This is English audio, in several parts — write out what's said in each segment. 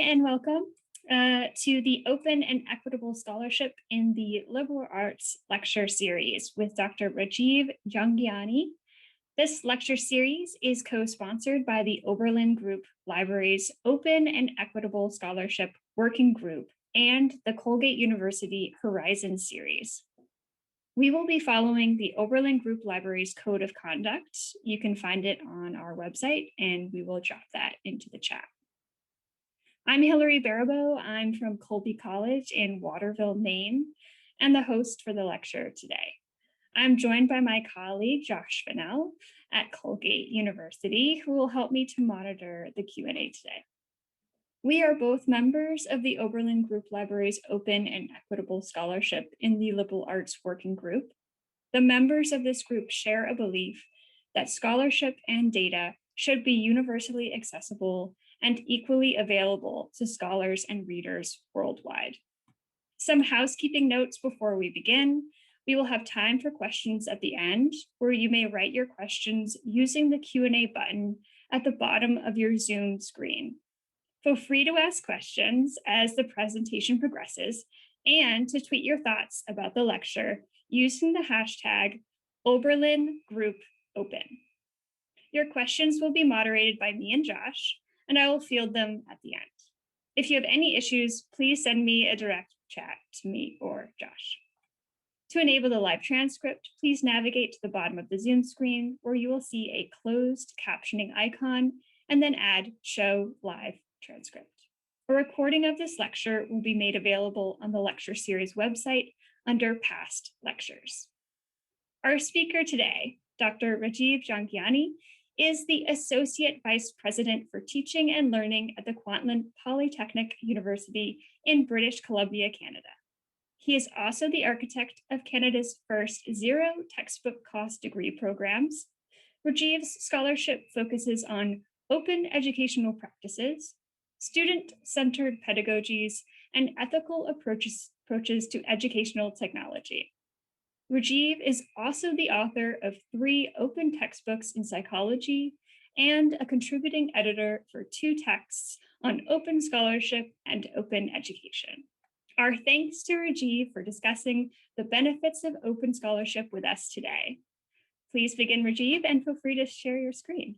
and welcome to the Open and Equitable Scholarship in the Liberal Arts lecture series with Dr. Rajiv Janghiani. This lecture series is co-sponsored by the Oberlin Group Library's Open and Equitable Scholarship Working Group and the Colgate University Horizon series. We will be following the Oberlin Group Library's Code of Conduct. You can find it on our website, and we will drop that into the chat. I'm Hillary Baribeau. I'm from Colby College in Waterville, Maine, and the host for the lecture today. I'm joined by my colleague, Josh Fennell at Colgate University, who will help me to monitor the Q&A today. We are both members of the Oberlin Group Library's Open and Equitable Scholarship in the Liberal Arts Working Group. The members of this group share a belief that scholarship and data should be universally accessible and equally available to scholars and readers worldwide. Some housekeeping notes before we begin. We will have time for questions at the end, where you may write your questions using the Q&A button at the bottom of your Zoom screen. Feel free to ask questions as the presentation progresses and to tweet your thoughts about the lecture using the hashtag #OberlinGroupOpen. Your questions will be moderated by me and Josh, and I will field them at the end. If you have any issues, please send me a direct chat to me or Josh. To enable the live transcript, please navigate to the bottom of the Zoom screen where you will see a closed captioning icon and then add Show Live Transcript. A recording of this lecture will be made available on the lecture series website under Past Lectures. Our speaker today, Dr. Rajiv Janghiani, is the Associate Vice President for Teaching and Learning at the Kwantlen Polytechnic University in British Columbia, Canada. He is also the architect of Canada's first zero textbook cost degree programs. Rajiv's scholarship focuses on open educational practices, student-centered pedagogies, and ethical approaches to educational technology. Rajiv is also the author of 3 open textbooks in psychology and a contributing editor for 2 texts on open scholarship and open education. Our thanks to Rajiv for discussing the benefits of open scholarship with us today. Please begin, Rajiv, and feel free to share your screen.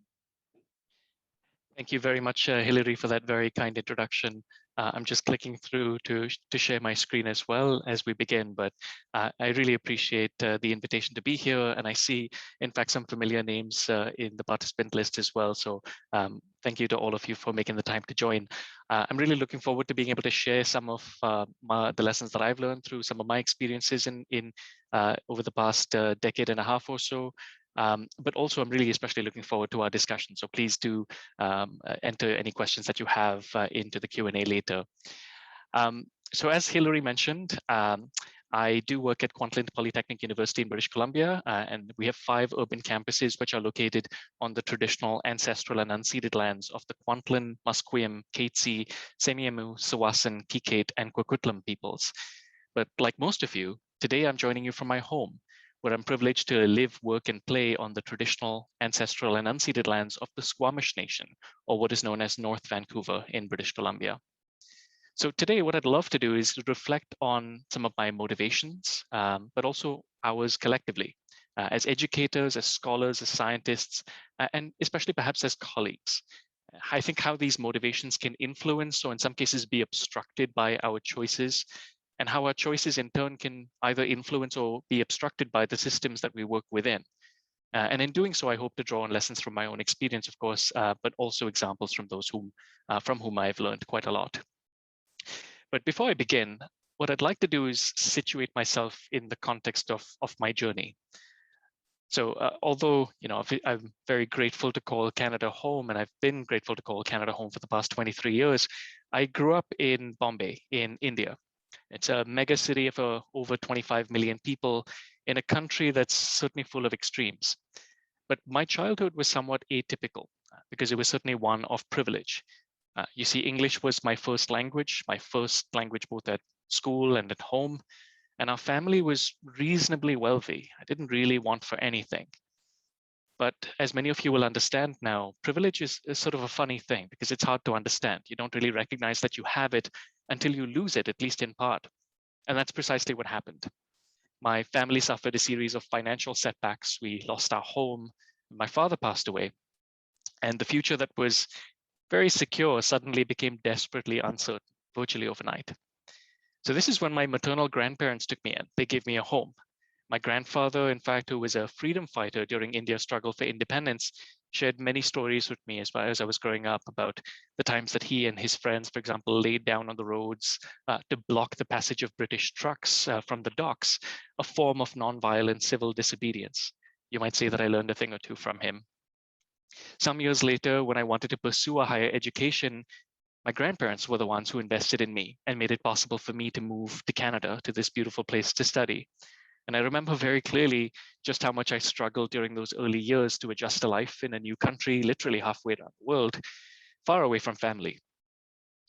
Thank you very much, Hillary, for that very kind introduction. I'm just clicking through to share my screen as well as we begin, but I really appreciate the invitation to be here, and I see, in fact, some familiar names in the participant list as well. So thank you to all of you for making the time to join. I'm really looking forward to being able to share some of the lessons that I've learned through some of my experiences in over the past decade and a half or so. But also, I'm really especially looking forward to our discussion. So please do enter any questions that you have into the Q&A later. So as Hillary mentioned, I do work at Kwantlen Polytechnic University in British Columbia, and we have 5 urban campuses which are located on the traditional ancestral and unceded lands of the Kwantlen, Musqueam, Katzie, Semiahmoo, Tsawwassen, Kikate, and Coquitlam peoples. But like most of you, today I'm joining you from my home, where I'm privileged to live, work, and play on the traditional, ancestral, and unceded lands of the Squamish Nation, or what is known as North Vancouver in British Columbia. So today, what I'd love to do is to reflect on some of my motivations, but also ours collectively, as educators, as scholars, as scientists, and especially perhaps as colleagues. I think how these motivations can influence, or in some cases be obstructed by our choices, and how our choices in turn can either influence or be obstructed by the systems that we work within. And in doing so, I hope to draw on lessons from my own experience, of course, but also examples from those from whom I've learned quite a lot. But before I begin, what I'd like to do is situate myself in the context of my journey. So although I'm very grateful to call Canada home, and I've been grateful to call Canada home for the past 23 years, I grew up in Bombay in India. It's a mega city of over 25 million people in a country that's certainly full of extremes. But my childhood was somewhat atypical because it was certainly one of privilege. You see, English was my first language both at school and at home. And our family was reasonably wealthy. I didn't really want for anything. But as many of you will understand now, privilege is sort of a funny thing because it's hard to understand. You don't really recognize that you have it until you lose it, at least in part. And that's precisely what happened. My family suffered a series of financial setbacks. We lost our home. My father passed away. And the future that was very secure suddenly became desperately uncertain, virtually overnight. So this is when my maternal grandparents took me in. They gave me a home. My grandfather, in fact, who was a freedom fighter during India's struggle for independence, shared many stories with me as I was growing up about the times that he and his friends, for example, laid down on the roads to block the passage of British trucks from the docks, a form of nonviolent civil disobedience. You might say that I learned a thing or two from him. Some years later, when I wanted to pursue a higher education, my grandparents were the ones who invested in me and made it possible for me to move to Canada, to this beautiful place to study. And I remember very clearly just how much I struggled during those early years to adjust to life in a new country, literally halfway around the world, far away from family.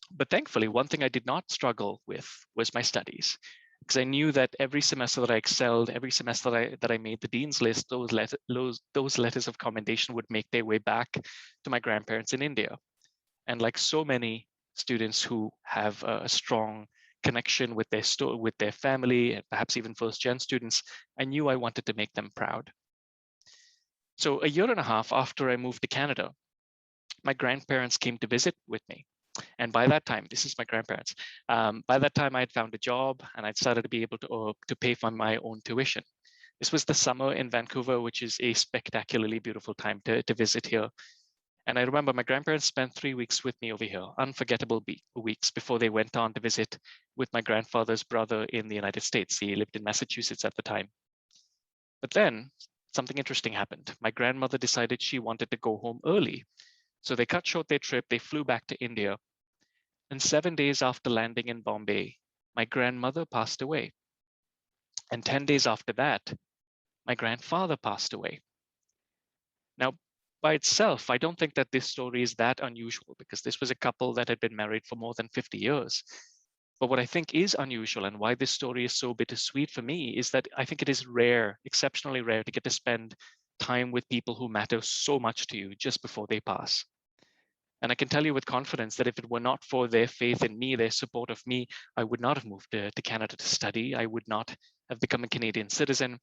But thankfully, one thing I did not struggle with was my studies, because I knew that every semester that I excelled, every semester that I made the dean's list, those letters of commendation would make their way back to my grandparents in India. And like so many students who have a strong connection with their family, and perhaps even first-gen students, I knew I wanted to make them proud. So a year and a half after I moved to Canada, my grandparents came to visit with me. And by that time, this is my grandparents. By that time, I had found a job and I'd started to be able to pay for my own tuition. This was the summer in Vancouver, which is a spectacularly beautiful time to visit here. And I remember my grandparents spent 3 weeks with me over here, unforgettable weeks before they went on to visit with my grandfather's brother in the United States. He lived in Massachusetts at the time. But then something interesting happened. My grandmother decided she wanted to go home early. So they cut short their trip. They flew back to India. And 7 days after landing in Bombay, my grandmother passed away. And 10 days after that, my grandfather passed away. Now, by itself, I don't think that this story is that unusual because this was a couple that had been married for more than 50 years. But what I think is unusual and why this story is so bittersweet for me is that I think it is rare, exceptionally rare, to get to spend time with people who matter so much to you just before they pass. And I can tell you with confidence that if it were not for their faith in me, their support of me, I would not have moved to Canada to study. I would not have become a Canadian citizen.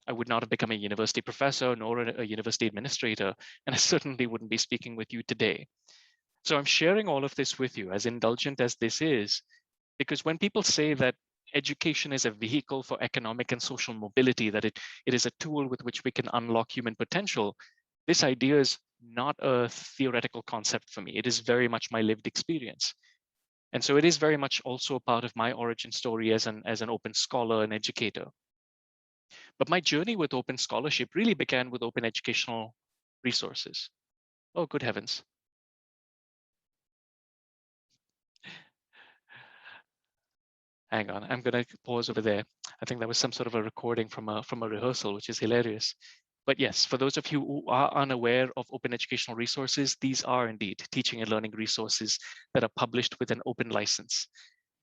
I would not have become a university professor nor a university administrator, and I certainly wouldn't be speaking with you today. So I'm sharing all of this with you, as indulgent as this is, because when people say that education is a vehicle for economic and social mobility, that it is a tool with which we can unlock human potential, this idea is not a theoretical concept for me. It is very much my lived experience. And so it is very much also a part of my origin story as an open scholar and educator. But my journey with open scholarship really began with open educational resources. Oh, good heavens. Hang on, I'm gonna pause over there. I think that was some sort of a recording from a rehearsal, which is hilarious. But yes, for those of you who are unaware of open educational resources, these are indeed teaching and learning resources that are published with an open license.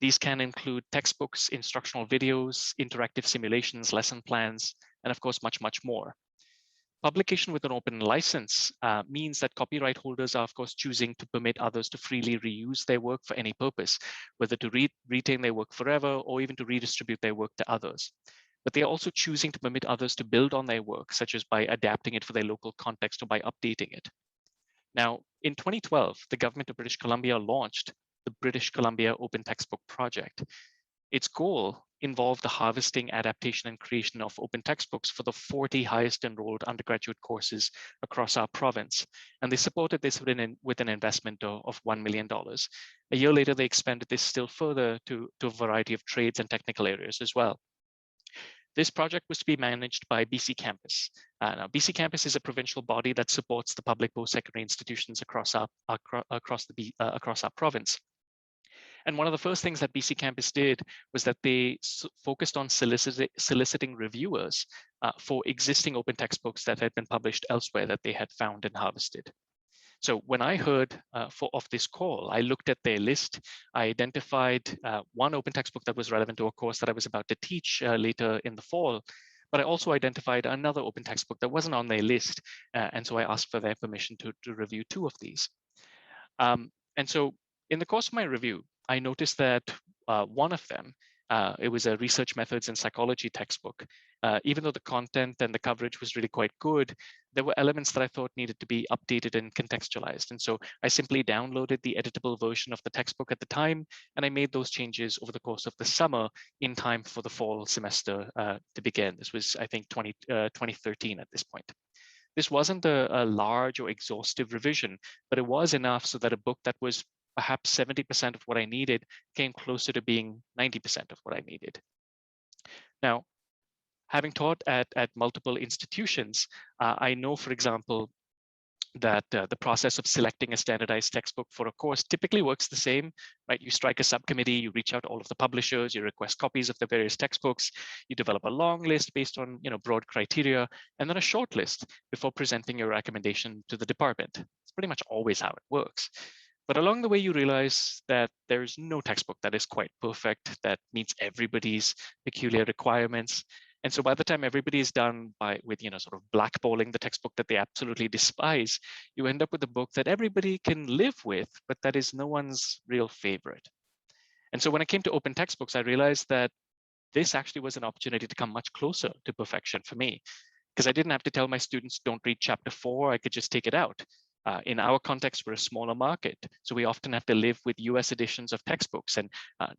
These can include textbooks, instructional videos, interactive simulations, lesson plans, and of course, much, much more. Publication with an open license means that copyright holders are, of course, choosing to permit others to freely reuse their work for any purpose, whether to retain their work forever or even to redistribute their work to others. But they are also choosing to permit others to build on their work, such as by adapting it for their local context or by updating it. Now, in 2012, the government of British Columbia launched the British Columbia Open Textbook Project. Its goal involved the harvesting, adaptation, and creation of open textbooks for the 40 highest enrolled undergraduate courses across our province. And they supported this with an investment of $1 million. A year later, they expanded this still further to a variety of trades and technical areas as well. This project was to be managed by BC Campus. Now, BC Campus is a provincial body that supports the public post-secondary institutions across our province. And one of the first things that BC Campus did was that they focused on soliciting reviewers for existing open textbooks that had been published elsewhere that they had found and harvested. So when I heard of this call, I looked at their list. I identified one open textbook that was relevant to a course that I was about to teach later in the fall. But I also identified another open textbook that wasn't on their list. And so I asked for their permission to review 2 of these. And so in the course of my review, I noticed that one of them, it was a research methods in psychology textbook. Even though the content and the coverage was really quite good, there were elements that I thought needed to be updated and contextualized. And so I simply downloaded the editable version of the textbook at the time, and I made those changes over the course of the summer in time for the fall semester to begin. This was, I think, 2013 at this point. This wasn't a large or exhaustive revision, but it was enough so that a book that was perhaps 70% of what I needed came closer to being 90% of what I needed. Now, having taught at multiple institutions, I know, for example, that the process of selecting a standardized textbook for a course typically works the same, right? You strike a subcommittee, you reach out to all of the publishers, you request copies of the various textbooks, you develop a long list based on broad criteria, and then a short list before presenting your recommendation to the department. It's pretty much always how it works. But along the way, you realize that there's no textbook that is quite perfect, that meets everybody's peculiar requirements. And so by the time everybody is done with sort of blackballing the textbook that they absolutely despise, you end up with a book that everybody can live with, but that is no one's real favorite. And so when it came to open textbooks, I realized that this actually was an opportunity to come much closer to perfection for me, because I didn't have to tell my students, don't read chapter 4, I could just take it out. In our context, we're a smaller market, so we often have to live with US editions of textbooks and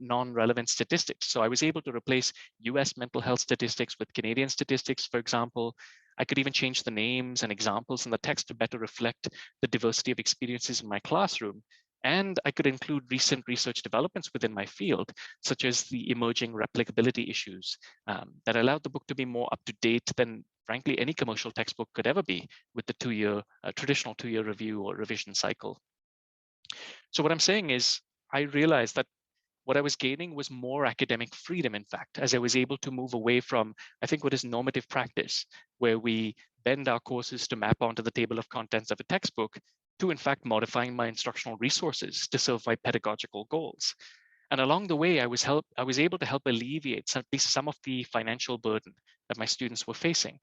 non-relevant statistics. So I was able to replace US mental health statistics with Canadian statistics, for example. I could even change the names and examples in the text to better reflect the diversity of experiences in my classroom. And I could include recent research developments within my field, such as the emerging replicability issues that allowed the book to be more up to date than, frankly, any commercial textbook could ever be with the traditional two-year review or revision cycle. So what I'm saying is, I realized that what I was gaining was more academic freedom, in fact, as I was able to move away from, I think, what is normative practice, where we bend our courses to map onto the table of contents of a textbook, to, in fact, modifying my instructional resources to serve my pedagogical goals. And along the way, I was able to help alleviate at least some of the financial burden that my students were facing.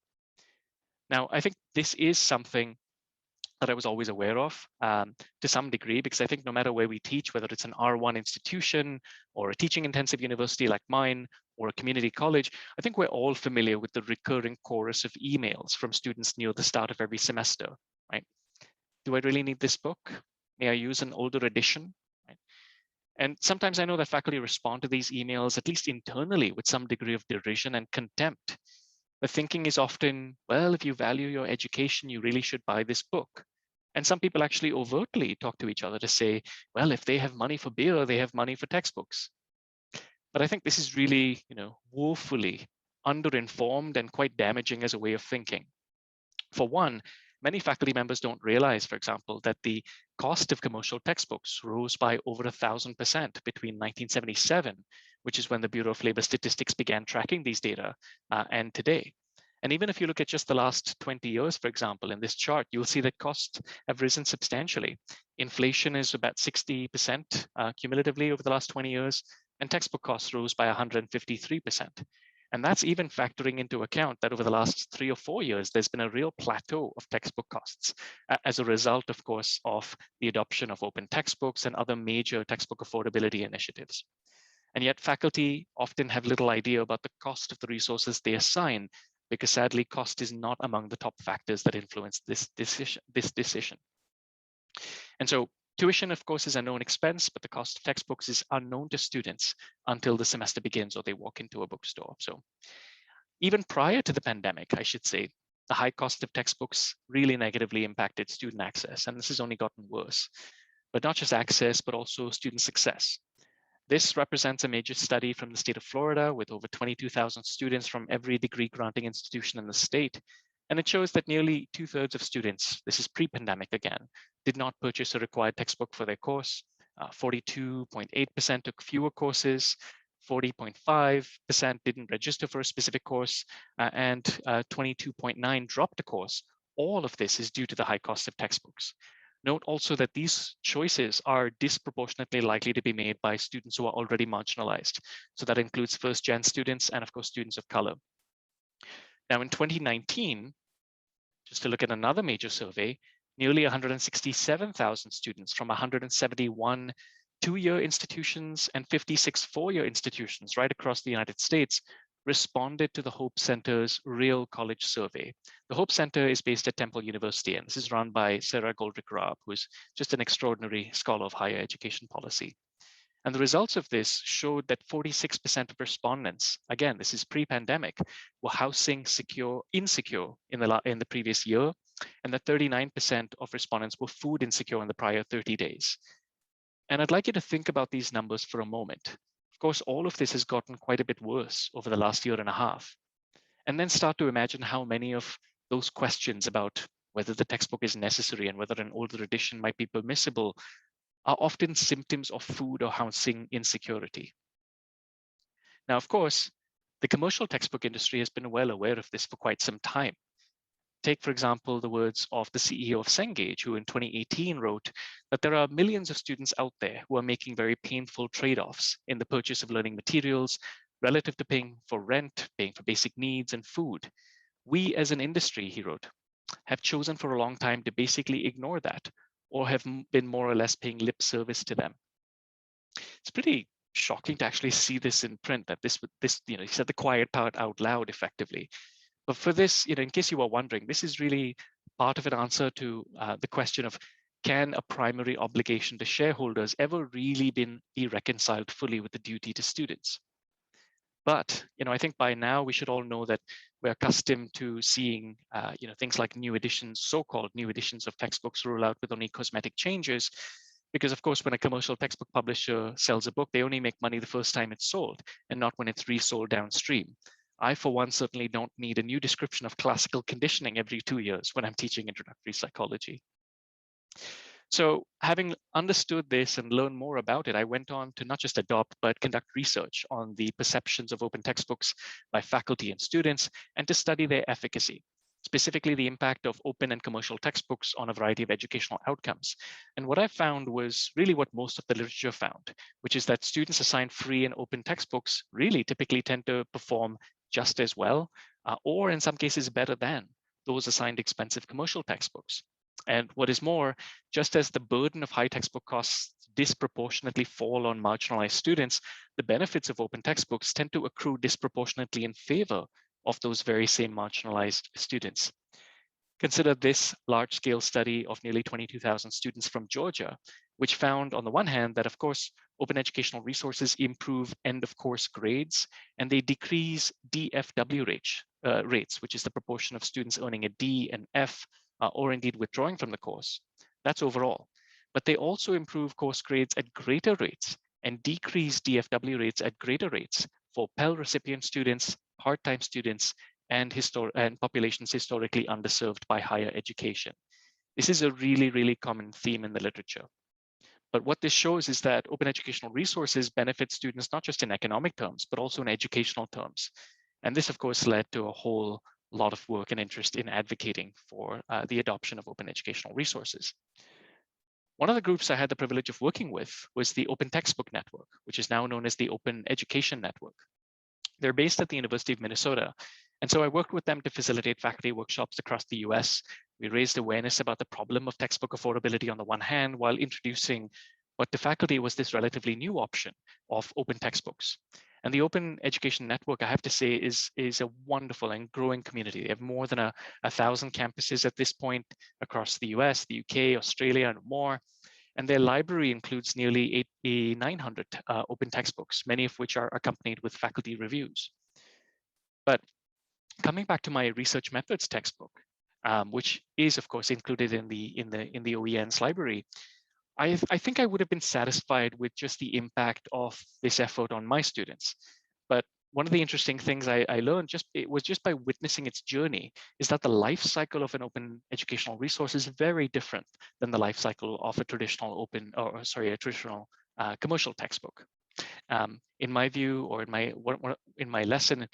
Now, I think this is something that I was always aware of to some degree, because I think no matter where we teach, whether it's an R1 institution or a teaching intensive university like mine or a community college, I think we're all familiar with the recurring chorus of emails from students near the start of every semester, right? Do I really need this book? May I use an older edition? Right? And sometimes I know that faculty respond to these emails, at least internally, with some degree of derision and contempt. The thinking is often, well, if you value your education, you really should buy this book. And some people actually overtly talk to each other to say, well, if they have money for beer, they have money for textbooks. But I think this is really, woefully underinformed and quite damaging as a way of thinking. For one, many faculty members don't realize, for example, that the cost of commercial textbooks rose by over 1,000% between 1977, which is when the Bureau of Labor Statistics began tracking these data, and today. And even if you look at just the last 20 years, for example, in this chart, you'll see that costs have risen substantially. Inflation is about 60% cumulatively over the last 20 years, and textbook costs rose by 153%. And that's even factoring into account that over the last 3 or 4 years, there's been a real plateau of textbook costs as a result, of course, of the adoption of open textbooks and other major textbook affordability initiatives. And yet faculty often have little idea about the cost of the resources they assign, because sadly, cost is not among the top factors that influence this decision. And so tuition, of course, is a known expense, but the cost of textbooks is unknown to students until the semester begins or they walk into a bookstore. So even prior to the pandemic, I should say, the high cost of textbooks really negatively impacted student access, and this has only gotten worse. But not just access, but also student success. This represents a major study from the state of Florida with over 22,000 students from every degree granting institution in the state. And it shows that nearly 2/3 of students, this is pre-pandemic again, did not purchase a required textbook for their course. 42.8% took fewer courses, 40.5% didn't register for a specific course, and 22.9% dropped a course. All of this is due to the high cost of textbooks. Note also that these choices are disproportionately likely to be made by students who are already marginalized. So that includes first-gen students and, of course, students of color. Now in 2019, just to look at another major survey, nearly 167,000 students from 171 two-year institutions and 56 four-year institutions right across the United States responded to the Hope Center's Real College Survey. The Hope Center is based at Temple University, and this is run by Sarah Goldrick-Raab, who is just an extraordinary scholar of higher education policy. And the results of this showed that 46% of respondents, again, this is pre-pandemic, were housing insecure in the previous year, and that 39% of respondents were food insecure in the prior 30 days. And I'd like you to think about these numbers for a moment. Of course, all of this has gotten quite a bit worse over the last year and a half. And then start to imagine how many of those questions about whether the textbook is necessary and whether an older edition might be permissible are often symptoms of food or housing insecurity. Now, of course, the commercial textbook industry has been well aware of this for quite some time. Take, for example, the words of the CEO of Cengage, who in 2018 wrote that there are millions of students out there who are making very painful trade-offs in the purchase of learning materials relative to paying for rent, paying for basic needs and food. We as an industry, he wrote, have chosen for a long time to basically ignore that, or have been more or less paying lip service to them. It's pretty shocking to actually see this in print, that this, he said the quiet part out loud effectively. But for this, in case you were wondering, this is really part of an answer to the question of, can a primary obligation to shareholders ever really be reconciled fully with the duty to students? But I think by now we should all know that we're accustomed to seeing things like new editions, so-called new editions of textbooks roll out with only cosmetic changes, because of course when a commercial textbook publisher sells a book, they only make money the first time it's sold and not when it's resold downstream. I, for one, certainly don't need a new description of classical conditioning every 2 years when I'm teaching introductory psychology. So having understood this and learned more about it, I went on to not just adopt, but conduct research on the perceptions of open textbooks by faculty and students, and to study their efficacy, specifically the impact of open and commercial textbooks on a variety of educational outcomes. And what I found was really what most of the literature found, which is that students assigned free and open textbooks really typically tend to perform just as well, or in some cases better than those assigned expensive commercial textbooks. And what is more, just as the burden of high textbook costs disproportionately fall on marginalized students, the benefits of open textbooks tend to accrue disproportionately in favor of those very same marginalized students. Consider this large-scale study of nearly 22,000 students from Georgia, which found, on the one hand, that of course, open educational resources improve end-of-course grades, and they decrease DFW rates, which is the proportion of students earning a D and F, or indeed withdrawing from the course. That's overall. But they also improve course grades at greater rates and decrease DFW rates at greater rates for Pell recipient students, part-time students, and populations historically underserved by higher education. This is a really, really common theme in the literature. But what this shows is that open educational resources benefit students not just in economic terms, but also in educational terms. And this, of course, led to a whole lot of work and interest in advocating for the adoption of open educational resources. One of the groups I had the privilege of working with was the Open Textbook Network, which is now known as the Open Education Network. They're based at the University of Minnesota. And so I worked with them to facilitate faculty workshops across the US. We raised awareness about the problem of textbook affordability on the one hand, while introducing what to faculty was this relatively new option of open textbooks. And the Open Education Network, I have to say, is a wonderful and growing community. They have more than 1,000 campuses at this point across the US, the UK, Australia, and more. And their library includes nearly 900 open textbooks, many of which are accompanied with faculty reviews. But coming back to my research methods textbook, which is of course included in the OEN's library, I think I would have been satisfied with just the impact of this effort on my students. But one of the interesting things I learned just by witnessing its journey is that the life cycle of an open educational resource is very different than the life cycle of a traditional commercial textbook. In my view, or in my lesson,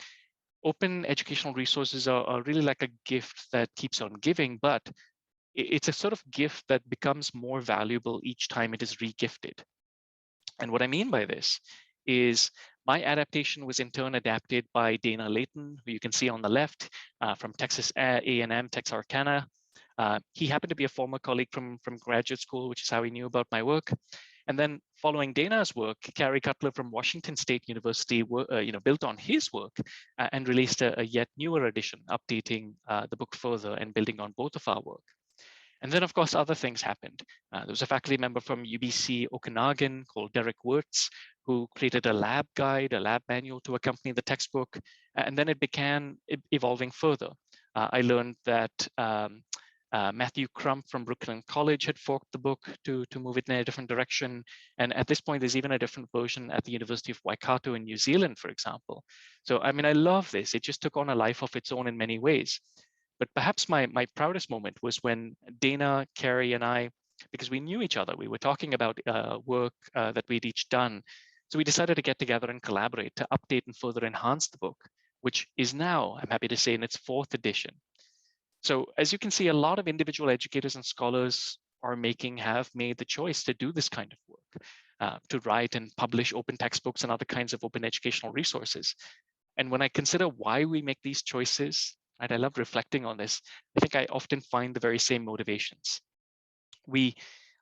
open educational resources are really like a gift that keeps on giving, but it's a sort of gift that becomes more valuable each time it is regifted. And what I mean by this is my adaptation was in turn adapted by Dana Layton, who you can see on the left, from Texas A&M, Texarkana. He happened to be a former colleague from graduate school, which is how he knew about my work. And then following Dana's work, Cary Cutler from Washington State University built on his work and released a yet newer edition, updating the book further and building on both of our work. And then, of course, other things happened. There was a faculty member from UBC Okanagan called Derek Wirtz, who created a lab guide, a lab manual to accompany the textbook. And then it began evolving further. I learned that Matthew Crump from Brooklyn College had forked the book to move it in a different direction. And at this point, there's even a different version at the University of Waikato in New Zealand, for example. So, I mean, I love this. It just took on a life of its own in many ways. But perhaps my proudest moment was when Dana, Cary, and I, because we knew each other, we were talking about work that we'd each done. So we decided to get together and collaborate to update and further enhance the book, which is now, I'm happy to say, in its 4th edition. So as you can see, a lot of individual educators and scholars have made the choice to do this kind of work, to write and publish open textbooks and other kinds of open educational resources. And when I consider why we make these choices, right, I love reflecting on this. I think I often find the very same motivations. We,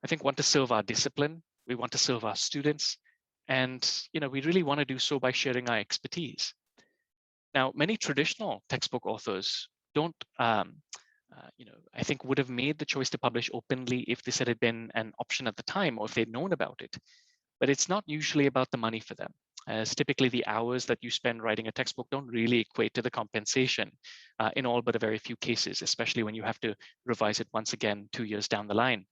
I think, want to serve our discipline. We want to serve our students. And we really want to do so by sharing our expertise. Now, many traditional textbook authors don't, I think would have made the choice to publish openly if this had been an option at the time or if they'd known about it. But it's not usually about the money for them, as typically the hours that you spend writing a textbook don't really equate to the compensation in all but a very few cases, especially when you have to revise it once again 2 years down the line.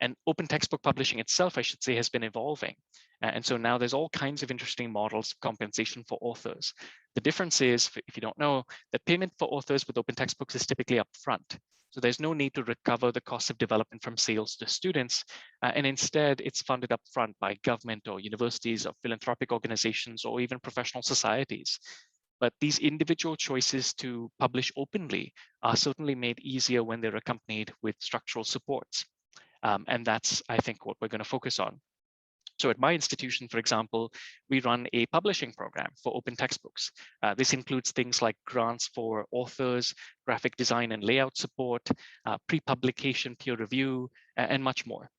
And open textbook publishing itself, I should say, has been evolving. And so now there's all kinds of interesting models of compensation for authors. The difference is, if you don't know, that payment for authors with open textbooks is typically upfront. So there's no need to recover the cost of development from sales to students. And instead, it's funded upfront by government or universities or philanthropic organizations or even professional societies. But these individual choices to publish openly are certainly made easier when they're accompanied with structural supports. And that's, I think, what we're going to focus on. So at my institution, for example, we run a publishing program for open textbooks. This includes things like grants for authors, graphic design and layout support, pre-publication peer review, and much more.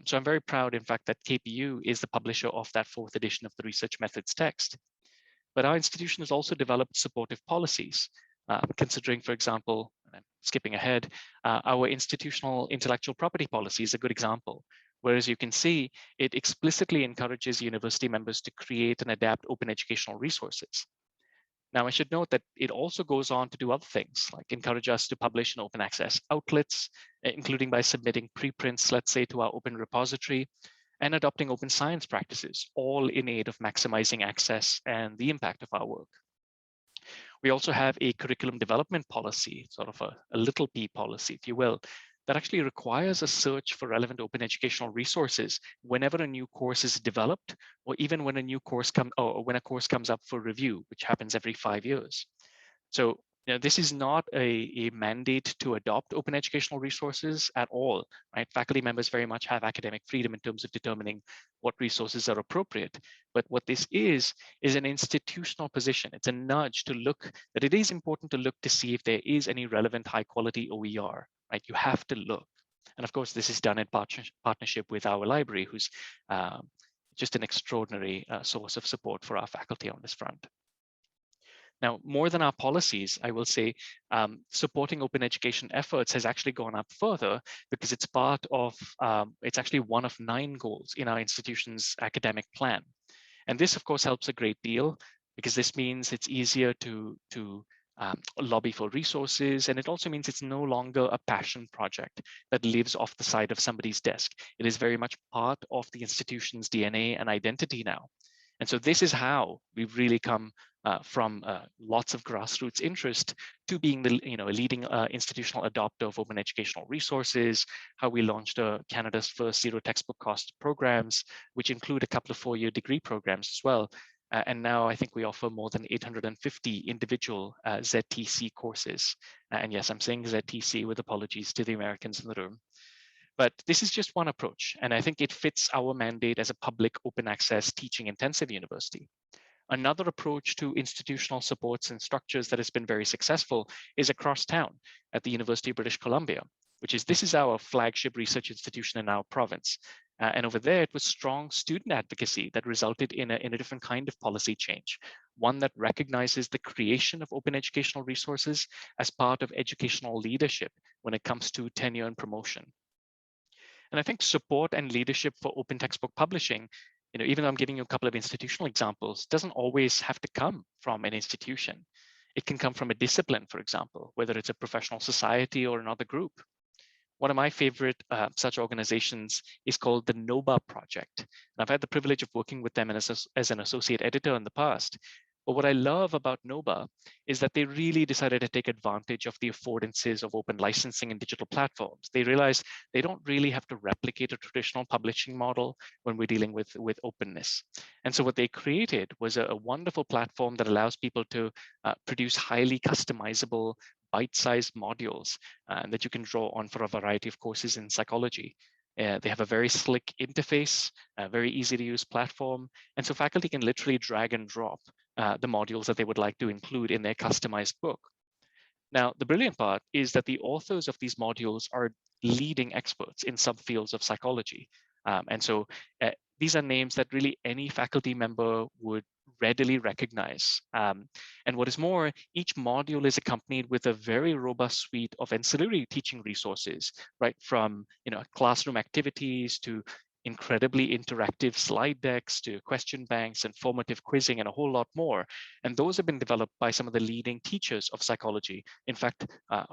So I'm very proud, in fact, that KPU is the publisher of that 4th edition of the Research Methods text. But our institution has also developed supportive policies, considering, for example, and I'm skipping ahead, our institutional intellectual property policy is a good example. Whereas you can see, it explicitly encourages university members to create and adapt open educational resources. Now, I should note that it also goes on to do other things, like encourage us to publish in open access outlets, including by submitting preprints, let's say, to our open repository, and adopting open science practices, all in aid of maximizing access and the impact of our work. We also have a curriculum development policy, sort of a little p policy, if you will, that actually requires a search for relevant open educational resources whenever a new course is developed, or even when a new course when a course comes up for review, which happens every 5 years. So this is not a mandate to adopt open educational resources at all, right? Faculty members very much have academic freedom in terms of determining what resources are appropriate. But what this is an institutional position. It's a nudge to look that it is important to look to see if there is any relevant high quality OER, right? You have to look. And of course, this is done in partnership with our library, who's just an extraordinary source of support for our faculty on this front. Now, more than our policies, I will say, supporting open education efforts has actually gone up further because it's part of, it's actually one of 9 goals in our institution's academic plan. And this, of course, helps a great deal because this means it's easier to lobby for resources. And it also means it's no longer a passion project that lives off the side of somebody's desk. It is very much part of the institution's DNA and identity now. And so this is how we've really come from lots of grassroots interest to being the a leading institutional adopter of open educational resources, how we launched Canada's first zero textbook cost programs, which include a couple of 4-year degree programs as well. And now I think we offer more than 850 individual ZTC courses. And yes, I'm saying ZTC with apologies to the Americans in the room. But this is just one approach, and I think it fits our mandate as a public open access teaching intensive university. Another approach to institutional supports and structures that has been very successful is across town at the University of British Columbia, this is our flagship research institution in our province. And over there, it was strong student advocacy that resulted in a different kind of policy change, one that recognizes the creation of open educational resources as part of educational leadership when it comes to tenure and promotion. And I think support and leadership for open textbook publishing, even though I'm giving you a couple of institutional examples, doesn't always have to come from an institution. It can come from a discipline, for example, whether it's a professional society or another group. One of my favorite such organizations is called the NOBA Project. And I've had the privilege of working with them as an associate editor in the past. But what I love about NOBA is that they really decided to take advantage of the affordances of open licensing and digital platforms. They realized they don't really have to replicate a traditional publishing model when we're dealing with openness. And so what they created was a wonderful platform that allows people to produce highly customizable bite-sized modules that you can draw on for a variety of courses in psychology. They have a very slick interface, a very easy to use platform. And so faculty can literally drag and drop the modules that they would like to include in their customized book. Now, the brilliant part is that the authors of these modules are leading experts in subfields of psychology. And so these are names that really any faculty member would readily recognize. And what is more, each module is accompanied with a very robust suite of ancillary teaching resources, right? From classroom activities to incredibly interactive slide decks to question banks and formative quizzing and a whole lot more. And those have been developed by some of the leading teachers of psychology, in fact,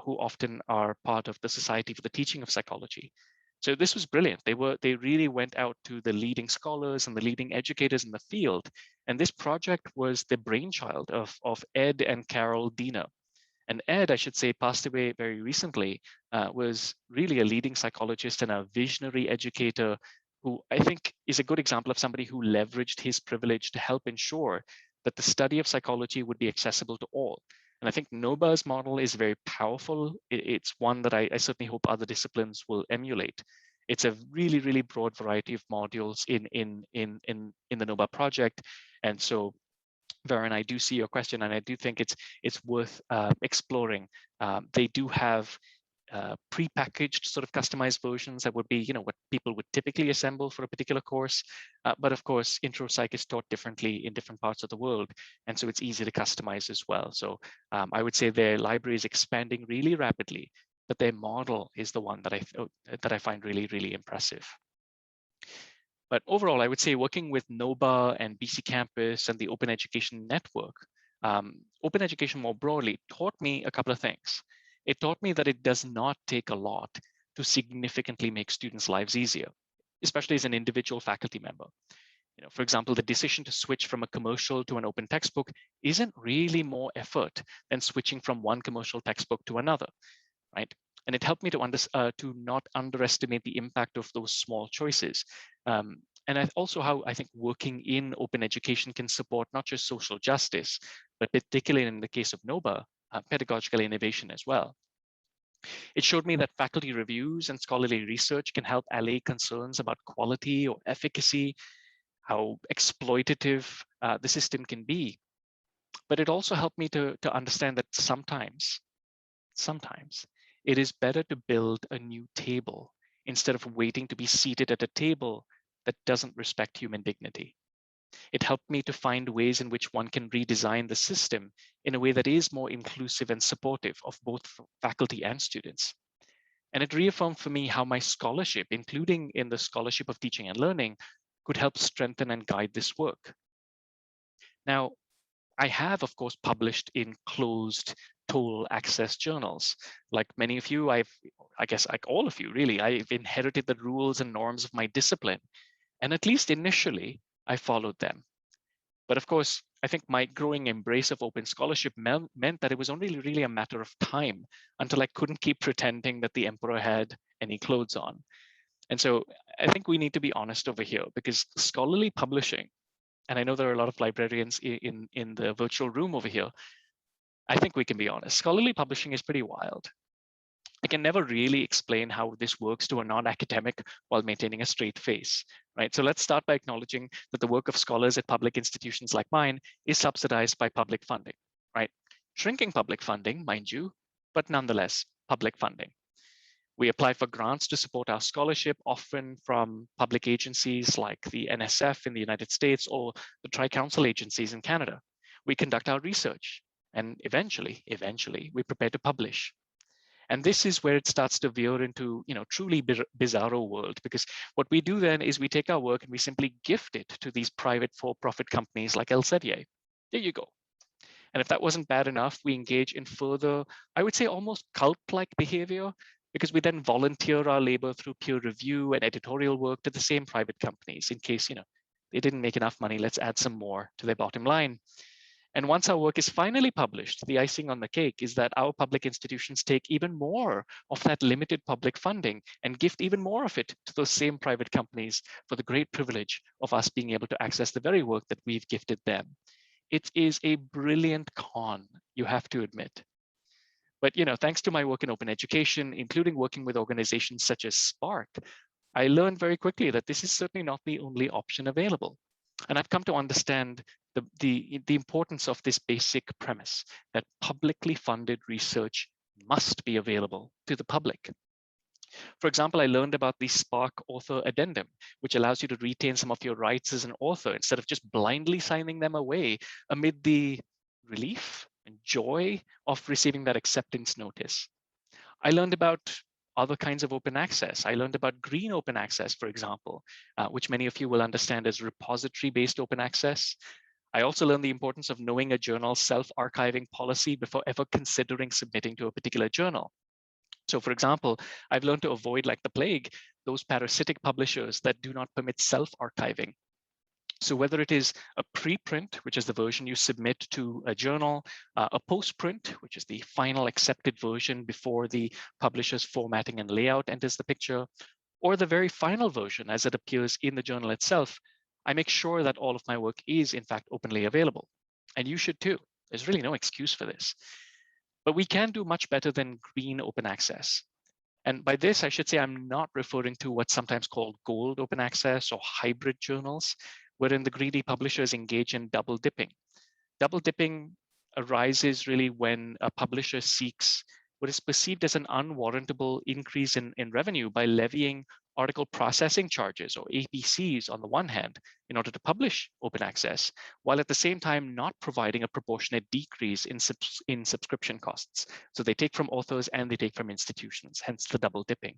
who often are part of the Society for the Teaching of Psychology. So this was brilliant. They really went out to the leading scholars and the leading educators in the field. And this project was the brainchild of Ed and Carol Diener. And Ed, I should say, passed away very recently, was really a leading psychologist and a visionary educator who I think is a good example of somebody who leveraged his privilege to help ensure that the study of psychology would be accessible to all. And I think NOBA's model is very powerful. It's one that I certainly hope other disciplines will emulate. It's a really, really broad variety of modules in the NOBA project. And so Varun, I do see your question, and I do think it's worth exploring. They do have pre-packaged sort of customized versions that would be, what people would typically assemble for a particular course. But of course, intro psych is taught differently in different parts of the world. And so it's easy to customize as well. So I would say their library is expanding really rapidly, but their model is the one that I find really, really impressive. But overall, I would say working with NOBA and BC Campus and the Open Education Network, open education more broadly taught me a couple of things. It taught me that it does not take a lot to significantly make students' lives easier, especially as an individual faculty member. For example, the decision to switch from a commercial to an open textbook isn't really more effort than switching from one commercial textbook to another, right? And it helped me to not underestimate the impact of those small choices. And also how I think working in open education can support not just social justice, but particularly in the case of NOBA, pedagogical innovation as well. It showed me that faculty reviews and scholarly research can help allay concerns about quality or efficacy, how exploitative the system can be. But it also helped me to understand that sometimes it is better to build a new table instead of waiting to be seated at a table that doesn't respect human dignity. It helped me to find ways in which one can redesign the system in a way that is more inclusive and supportive of both faculty and students. And it reaffirmed for me how my scholarship, including in the scholarship of teaching and learning, could help strengthen and guide this work. Now, I have, of course, published in closed toll access journals. Like many of you, I guess like all of you, really, I've inherited the rules and norms of my discipline. And at least initially, I followed them. But of course, I think my growing embrace of open scholarship meant that it was only really a matter of time until I couldn't keep pretending that the emperor had any clothes on. And so I think we need to be honest over here, because scholarly publishing, and I know there are a lot of librarians in the virtual room over here, I think we can be honest. Scholarly publishing is pretty wild. I can never really explain how this works to a non-academic while maintaining a straight face, right? So let's start by acknowledging that the work of scholars at public institutions like mine is subsidized by public funding, right? Shrinking public funding, mind you, but nonetheless, public funding. We apply for grants to support our scholarship, often from public agencies like the NSF in the United States or the Tri-Council agencies in Canada. We conduct our research, and eventually, we prepare to publish. And this is where it starts to veer into, truly bizarro world, because what we do then is we take our work and we simply gift it to these private for-profit companies like Elsevier. There you go. And if that wasn't bad enough, we engage in further, I would say almost cult-like behavior, because we then volunteer our labor through peer review and editorial work to the same private companies in case, they didn't make enough money, let's add some more to their bottom line. And once our work is finally published, the icing on the cake is that our public institutions take even more of that limited public funding and gift even more of it to those same private companies for the great privilege of us being able to access the very work that we've gifted them. It is a brilliant con, you have to admit. But thanks to my work in open education, including working with organizations such as Spark, I learned very quickly that this is certainly not the only option available. And I've come to understand the importance of this basic premise that publicly funded research must be available to the public. For example, I learned about the Spark Author Addendum, which allows you to retain some of your rights as an author instead of just blindly signing them away amid the relief and joy of receiving that acceptance notice. I learned about other kinds of open access. I learned about green open access, for example, which many of you will understand as repository-based open access. I also learned the importance of knowing a journal's self-archiving policy before ever considering submitting to a particular journal. So for example, I've learned to avoid, like the plague, those parasitic publishers that do not permit self-archiving. So whether it is a preprint, which is the version you submit to a journal, a postprint, which is the final accepted version before the publisher's formatting and layout enters the picture, or the very final version as it appears in the journal itself, I make sure that all of my work is in fact openly available. And you should too. There's really no excuse for this. But we can do much better than green open access. And by this, I should say I'm not referring to what's sometimes called gold open access or hybrid journals, wherein the greedy publishers engage in double dipping. Double dipping arises really when a publisher seeks what is perceived as an unwarrantable increase in revenue by levying article processing charges, or APCs, on the one hand, in order to publish open access, while at the same time not providing a proportionate decrease in subscription costs. So they take from authors and they take from institutions, hence the double dipping.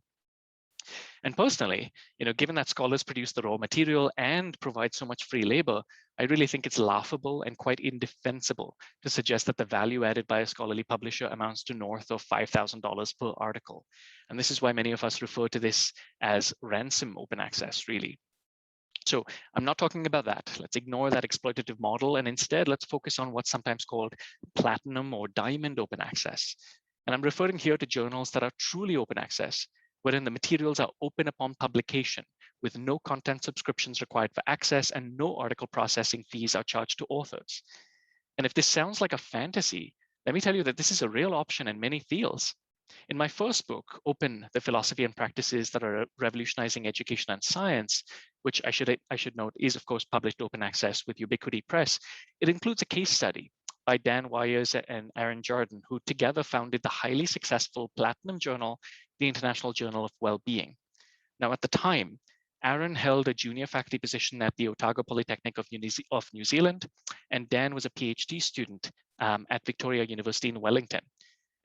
And personally, given that scholars produce the raw material and provide so much free labor, I really think it's laughable and quite indefensible to suggest that the value added by a scholarly publisher amounts to north of $5,000 per article. And this is why many of us refer to this as ransom open access, really. So I'm not talking about that. Let's ignore that exploitative model, and instead let's focus on what's sometimes called platinum or diamond open access. And I'm referring here to journals that are truly open access, wherein the materials are open upon publication, with no content subscriptions required for access and no article processing fees are charged to authors. And if this sounds like a fantasy, let me tell you that this is a real option in many fields. In my first book, Open, the Philosophy and Practices that are Revolutionizing Education and Science, which I should note is of course published open access with Ubiquity Press, it includes a case study by Dan Wyers and Aaron Jordan, who together founded the highly successful platinum journal, the International Journal of Wellbeing. Now, at the time, Aaron held a junior faculty position at the Otago Polytechnic of New Zealand, and Dan was a PhD student at Victoria University in Wellington.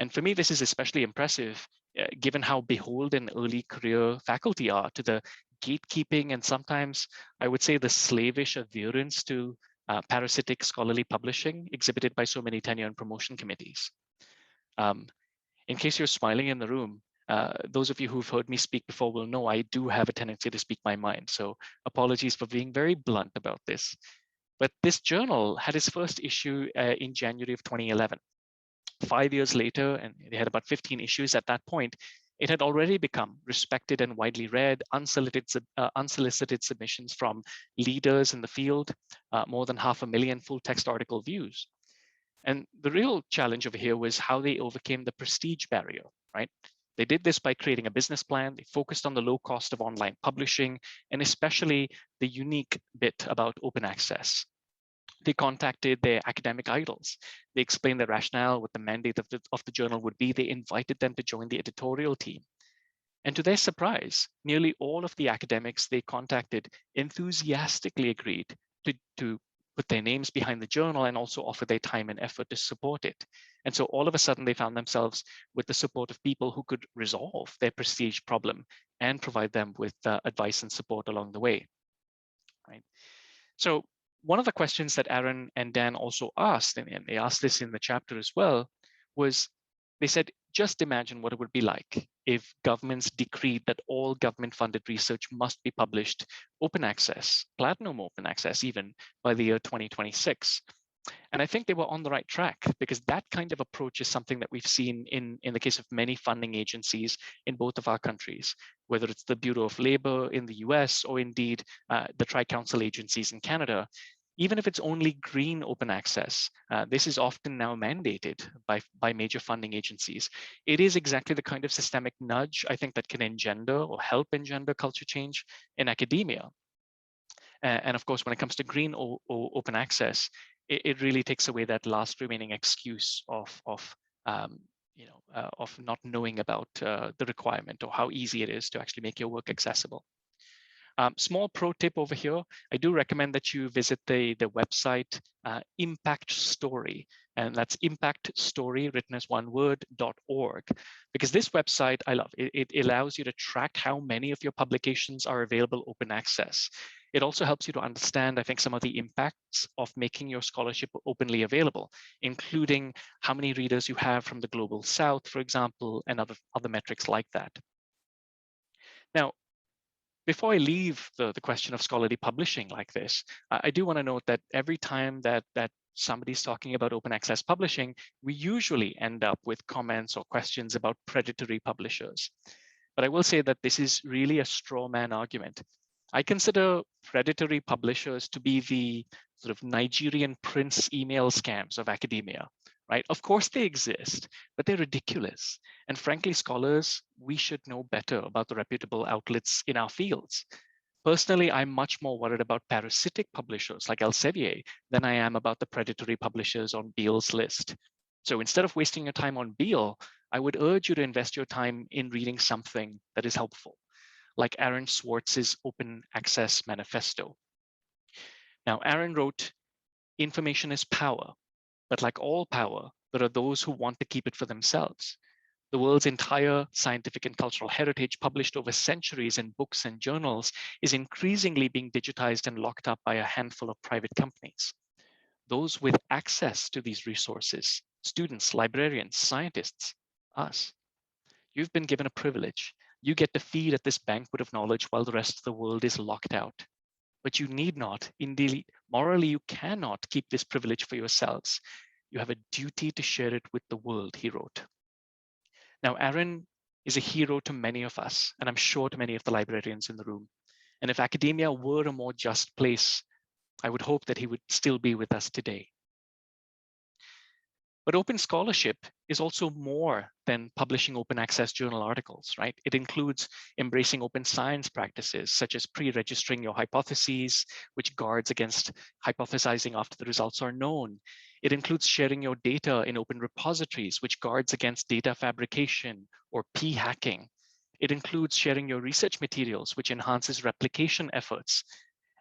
And for me, this is especially impressive, given how beholden early career faculty are to the gatekeeping and sometimes, I would say, the slavish adherence to parasitic scholarly publishing exhibited by so many tenure and promotion committees. In case you're smiling in the room, those of you who've heard me speak before will know I do have a tendency to speak my mind. So apologies for being very blunt about this. But this journal had its first issue in January of 2011. 5 years later, and they had about 15 issues at that point, it had already become respected and widely read, unsolicited submissions from leaders in the field, more than 500,000 full text article views. And the real challenge over here was how they overcame the prestige barrier, right? They did this by creating a business plan. They focused on the low cost of online publishing, and especially the unique bit about open access. They contacted their academic idols. They explained their rationale, what the mandate of the journal would be. They invited them to join the editorial team. And to their surprise, nearly all of the academics they contacted enthusiastically agreed to put their names behind the journal and also offer their time and effort to support it. And so all of a sudden, they found themselves with the support of people who could resolve their prestige problem and provide them with advice and support along the way. Right? So one of the questions that Aaron and Dan also asked, and they asked this in the chapter as well, was they said, just imagine what it would be like if governments decreed that all government-funded research must be published open access, platinum open access even, by the year 2026. And I think they were on the right track, because that kind of approach is something that we've seen in the case of many funding agencies in both of our countries, whether it's the Bureau of Labor in the US or indeed the Tri-Council agencies in Canada. Even if it's only green open access, this is often now mandated by major funding agencies. It is exactly the kind of systemic nudge, I think, that can engender or help engender culture change in academia. And of course, when it comes to green open access, it really takes away that last remaining excuse of not knowing about the requirement or how easy it is to actually make your work accessible. Small pro tip over here, I do recommend that you visit the website Impact Story, and that's Impact Story written as one word .org, because this website I love. It allows you to track how many of your publications are available open access. It also helps you to understand, I think, some of the impacts of making your scholarship openly available, including how many readers you have from the Global South, for example, and other metrics like that. Now, before I leave the question of scholarly publishing like this, I do want to note that every time that somebody's talking about open access publishing, we usually end up with comments or questions about predatory publishers. But I will say that this is really a straw man argument. I consider predatory publishers to be the sort of Nigerian prince email scams of academia, right? Of course they exist, but they're ridiculous. And frankly, scholars, we should know better about the reputable outlets in our fields. Personally, I'm much more worried about parasitic publishers like Elsevier than I am about the predatory publishers on Beale's list. So instead of wasting your time on Beale, I would urge you to invest your time in reading something that is helpful, like Aaron Swartz's Open Access Manifesto. Now, Aaron wrote, "Information is power, but like all power, there are those who want to keep it for themselves. The world's entire scientific and cultural heritage, published over centuries in books and journals, is increasingly being digitized and locked up by a handful of private companies. Those with access to these resources, students, librarians, scientists, us, you've been given a privilege. You get to feed at this banquet of knowledge while the rest of the world is locked out. But you need not, indeed, morally, you cannot keep this privilege for yourselves. You have a duty to share it with the world," he wrote. Now, Aaron is a hero to many of us, and I'm sure to many of the librarians in the room. And if academia were a more just place, I would hope that he would still be with us today. But open scholarship is also more than publishing open access journal articles, right? It includes embracing open science practices, such as pre-registering your hypotheses, which guards against hypothesizing after the results are known. It includes sharing your data in open repositories, which guards against data fabrication or p-hacking. It includes sharing your research materials, which enhances replication efforts.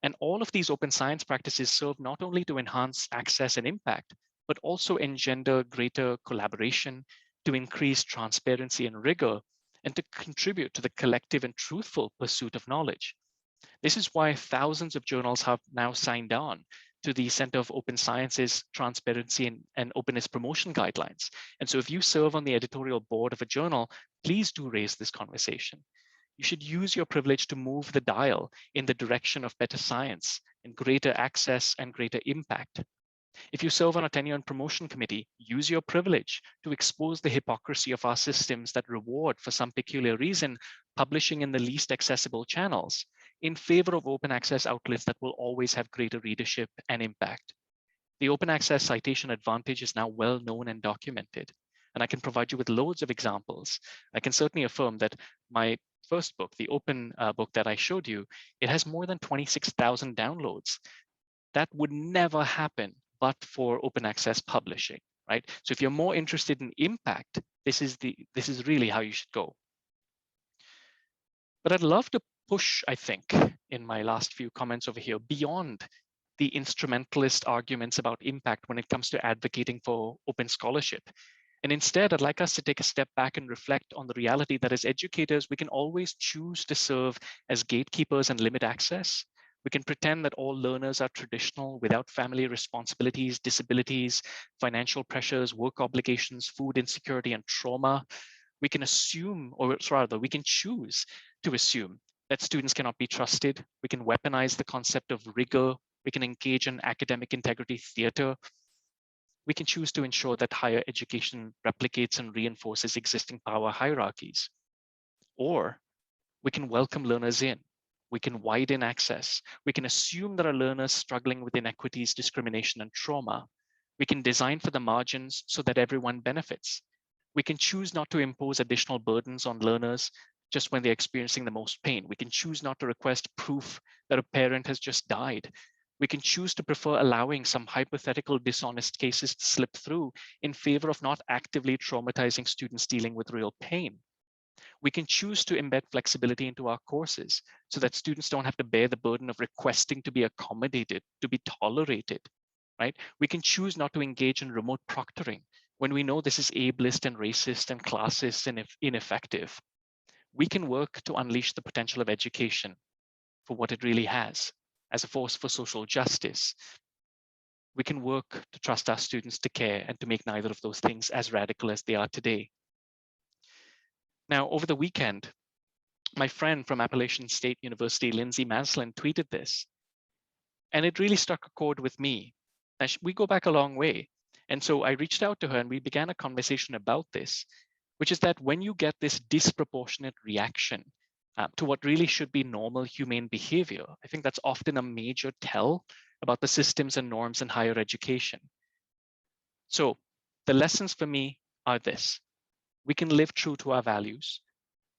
And all of these open science practices serve not only to enhance access and impact, but also engender greater collaboration, to increase transparency and rigor, and to contribute to the collective and truthful pursuit of knowledge. This is why thousands of journals have now signed on to the Center of Open Sciences Transparency and Openness Promotion Guidelines. And so if you serve on the editorial board of a journal, please do raise this conversation. You should use your privilege to move the dial in the direction of better science and greater access and greater impact. If you serve on a tenure and promotion committee, use your privilege to expose the hypocrisy of our systems that reward, for some peculiar reason, publishing in the least accessible channels in favor of open access outlets that will always have greater readership and impact. The open access citation advantage is now well known and documented. And I can provide you with loads of examples. I can certainly affirm that my first book, the open book that I showed you, it has more than 26,000 downloads. That would never happen but for open access publishing, right? So if you're more interested in impact, this is really how you should go. But I'd love to push, I think, in my last few comments over here, beyond the instrumentalist arguments about impact when it comes to advocating for open scholarship. And instead, I'd like us to take a step back and reflect on the reality that as educators, we can always choose to serve as gatekeepers and limit access. We can pretend that all learners are traditional without family responsibilities, disabilities, financial pressures, work obligations, food insecurity, and trauma. We can assume, or rather, we can choose to assume that students cannot be trusted. We can weaponize the concept of rigor. We can engage in academic integrity theater. We can choose to ensure that higher education replicates and reinforces existing power hierarchies. Or we can welcome learners in. We can widen access. We can assume that our learners struggling with inequities, discrimination, and trauma. We can design for the margins so that everyone benefits. We can choose not to impose additional burdens on learners just when they're experiencing the most pain. We can choose not to request proof that a parent has just died. We can choose to prefer allowing some hypothetical dishonest cases to slip through in favor of not actively traumatizing students dealing with real pain. We can choose to embed flexibility into our courses so that students don't have to bear the burden of requesting to be accommodated, to be tolerated, right? We can choose not to engage in remote proctoring when we know this is ableist and racist and classist and ineffective. We can work to unleash the potential of education for what it really has, as a force for social justice. We can work to trust our students to care and to make neither of those things as radical as they are today. Now, over the weekend, my friend from Appalachian State University, Lindsay Maslin, tweeted this, and it really struck a chord with me. Now, we go back a long way. And so I reached out to her and we began a conversation about this, which is that when you get this disproportionate reaction to what really should be normal humane behavior, I think that's often a major tell about the systems and norms in higher education. So the lessons for me are this: we can live true to our values.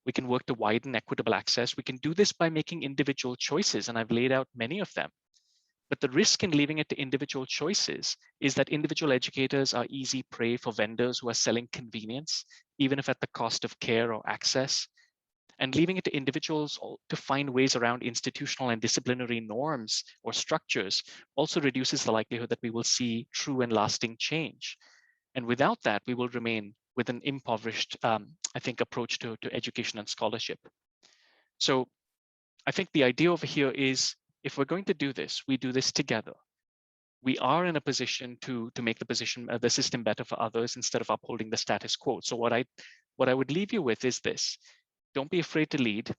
We can work to widen equitable access. We can do this by making individual choices, and I've laid out many of them. But the risk in leaving it to individual choices is that individual educators are easy prey for vendors who are selling convenience, even if at the cost of care or access. And leaving it to individuals to find ways around institutional and disciplinary norms or structures also reduces the likelihood that we will see true and lasting change. And without that, we will remain with an impoverished, I think, approach to education and scholarship. So I think the idea over here is, if we're going to do this, we do this together. We are in a position to make the system better for others instead of upholding the status quo. So what I would leave you with is this: don't be afraid to lead.